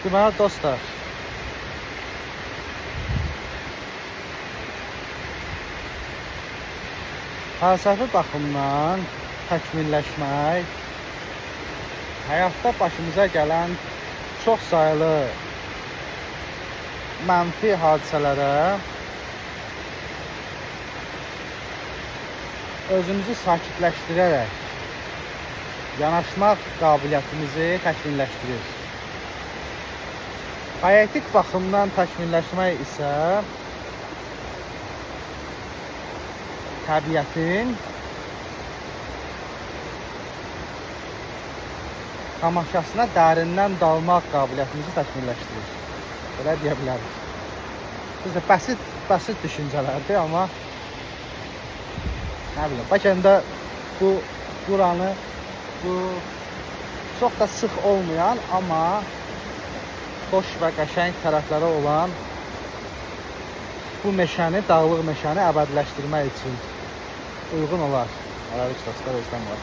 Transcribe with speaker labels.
Speaker 1: Deməli dostlar, fəlsəfi baxımdan təkmilləşmək həyatda başımıza gələn çox sayılı mənfi hadisələrə özümüzü sakitləşdirərək yanaşmaq qabiliyyətimizi təkmilləşdirir. Poetik baxımdan təkmilləşmək isə təbiətin tamaşasına dərindən dalmaq qabiliyyətimizi təkmilləşdirir. Belə deyə bilərik. Bizdə bəsit düşüncələrdir, amma nə bilim, bəlkə də buranı çox da sıx olmayan, amma xoş və qəşəng tərəfləri olan bu meşəni, dağlıq meşəni əbədiləşdirmək üçün uyğun olar. Hələlik dostlar, özdən var.